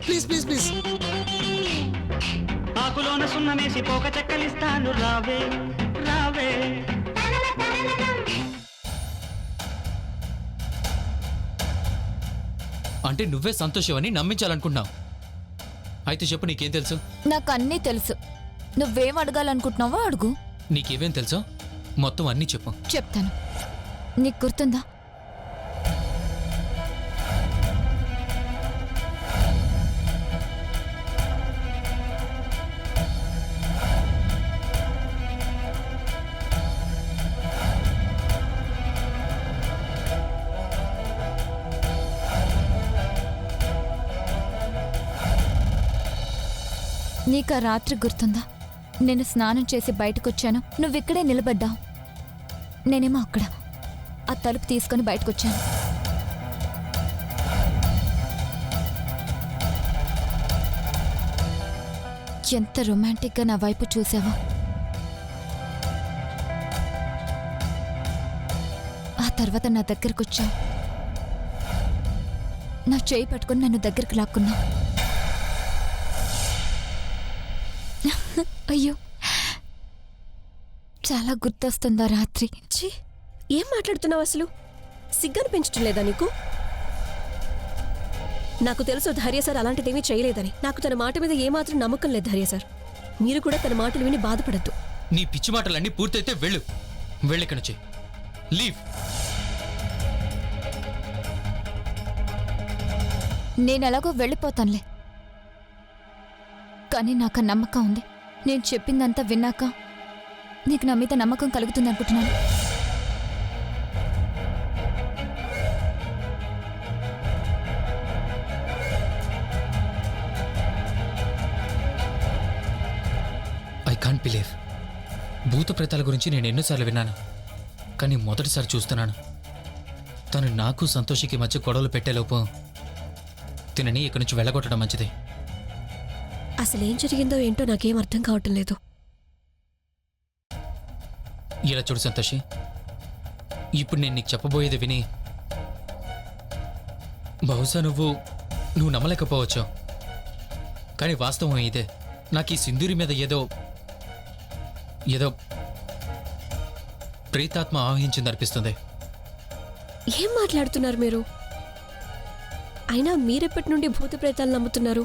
Please please please. ఆకులోన సున్నమేసి పోక చెక్కలిస్తాను రావే రావే. అంటే నువ్వే సంతోషమని నమ్మించాలనుకుంటున్నావు. అయితే చెప్పు, నీకేం తెలుసు? నాకు అన్నీ తెలుసు. నువ్వేం అడగాలనుకుంటున్నావో అడుగు. నీకేమేం తెలుసో మొత్తం అన్నీ చెప్పు. చెప్తాను. నీకు గుర్తుందా, నీకు ఆ రాత్రి గుర్తుందా? నేను స్నానం చేసి బయటకొచ్చాను, నువ్విక్కడే నిలబడ్డావు. నేనేమో అక్కడ ఆ తలుపు తీసుకొని బయటకొచ్చాను. ఎంత రొమాంటిక్గా నా వైపు చూసావో. ఆ తర్వాత నా దగ్గరకొచ్చావు. నా చేయి పట్టుకొని నన్ను దగ్గరికి లాక్కున్నావు. అయ్యో, చాలా గుర్తొస్తుందా రాత్రి? ఛీ, ఏం మాట్లాడుతున్నావు అసలు? సిగ్గను పెంచడం లేదా నీకు? నాకు తెలుసు ధైర్య సార్ అలాంటిదేమీ చేయలేదని. నాకు తన మాట మీద ఏమాత్రం నమ్మకం లేదు ధైర్య సార్. మీరు కూడా తన మాటలు విని బాధపడద్దు. నీ పిచ్చి మాటలన్నీ పూర్తయితే వెళ్ళు. వెళ్ళిక్కడి నుంచి లీవ్. నేనెలాగో వెళ్ళిపోతానులే, కానీ నాకు ఆ నమ్మకం ఉంది. నేను చెప్పిందంతా విన్నాక నీకు నా మీద నమ్మకం కలుగుతుంది అనుకుంటున్నాను. I can't believe. భూత ప్రేతాల గురించి నేను ఎన్నోసార్లు విన్నాను, కానీ మొదటిసారి చూస్తున్నాను. తను నాకు సంతోషికి మధ్య గొడవలు పెట్టేలోపు తినని ఇక్కడి నుంచి వెళ్ళగొట్టడం మంచిది. అసలేం జరిగిందో ఏంటో నాకేం అర్థం కావటం లేదు. ఇలా చూడు సంతోషి, ఇప్పుడు నేను నీకు చెప్పబోయేది విని బహుశా నువ్వు నమ్మలేకపోవచ్చు, కానీ వాస్తవం ఇదే. నాకు ఈ సింధూరి మీద ఏదో ప్రేతాత్మ ఆవహించింది అనిపిస్తుంది. ఏం మాట్లాడుతున్నారు మీరు? అయినా మీరెప్పటి నుండి భూత ప్రేతాలు నమ్ముతున్నారు?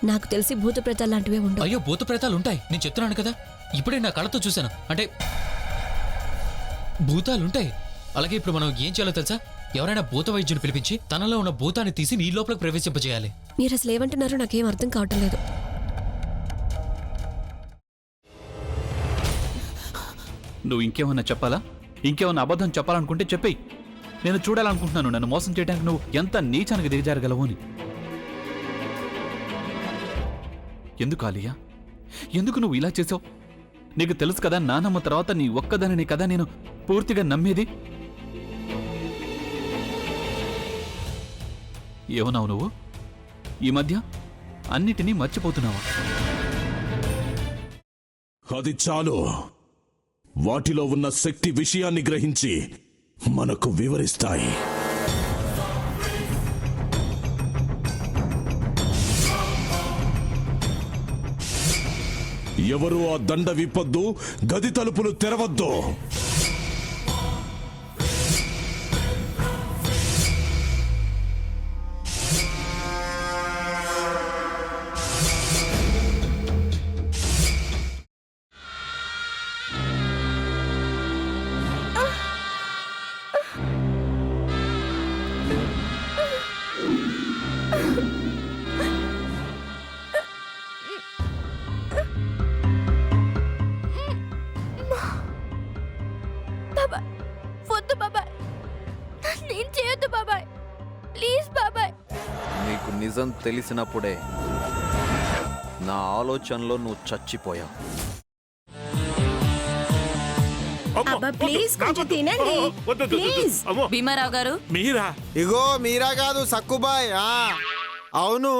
నాకు తెలిసి భూత ప్రేతాలు లాంటివే ఉండవు. అయ్యో, భూత ప్రేతాలు ఉంటాయి, నేను చెప్తున్నాను కదా. ఇప్పుడే నా కళ్ళతో చూశాను. అంటే భూతాలుంటాయి. అలాగే ఇప్పుడు మనం ఏం చేయాలో తెలుసా? ఎవరైనా భూత వైద్యుని పిలిపించి తనలో ఉన్న భూతాన్ని తీసి నీ లోపలికి ప్రవేశింపజేయాలి. మీరు అసలు ఏమంటున్నారో నాకేం అర్థం కావటం లేదు. నువ్వు ఇంకేమన్నా చెప్పాలా? ఇంకేమన్నా అబద్ధం చెప్పాలనుకుంటే చెప్పేయి. నేను చూడాలనుకుంటున్నాను నన్ను మోసం చేయడానికి నువ్వు ఎంత నీచానికి దిగజారగలవు అని. ఎందుకు ఆలియా, ఎందుకు నువ్వు ఇలా చేసావు? నీకు తెలుసు కదా నానమ్మ తర్వాత నీ ఒక్కదానిని కదా నేను పూర్తిగా నమ్మేది. ఏమన్నావు నువ్వు? ఈ మధ్య అన్నిటినీ మర్చిపోతున్నావా? అది చాలు. వాటిలో ఉన్న శక్తి విషయాన్ని గ్రహించి మనకు వివరిస్తాయి. ఎవరు ఆ దండ విప్పొద్దు, గది తలుపులు తెరవద్దు. నీకు నిజం తెలిసినప్పుడే నా ఆలోచనలో నువ్వు చచ్చిపోయావు. భీమారావు గారు, మీరా? ఇగో మీరా కాదు, సక్కుబాయ్. అవును,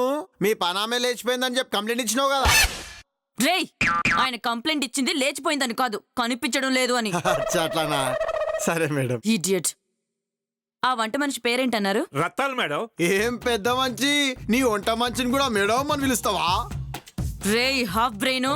మీ పనామే లేచిపోయిందని చెప్పి కంప్లైంట్ ఇచ్చినావు కదా. రేయ్, ఆయన కంప్లైంట్ ఇచ్చింది లేచిపోయిందని కాదు, కనిపించడం లేదు అని. అట్లానా? సరే మేడం. ఇడియట్. ఆ వంట మనిషి పేరేంటన్నారు? రత్తాలు మేడం. ఏం పెద్ద మంచి నీ వంట మంచిని కూడా మేడం అని పిలుస్తావా? రేయ్ హాఫ్ బ్రెయిన్,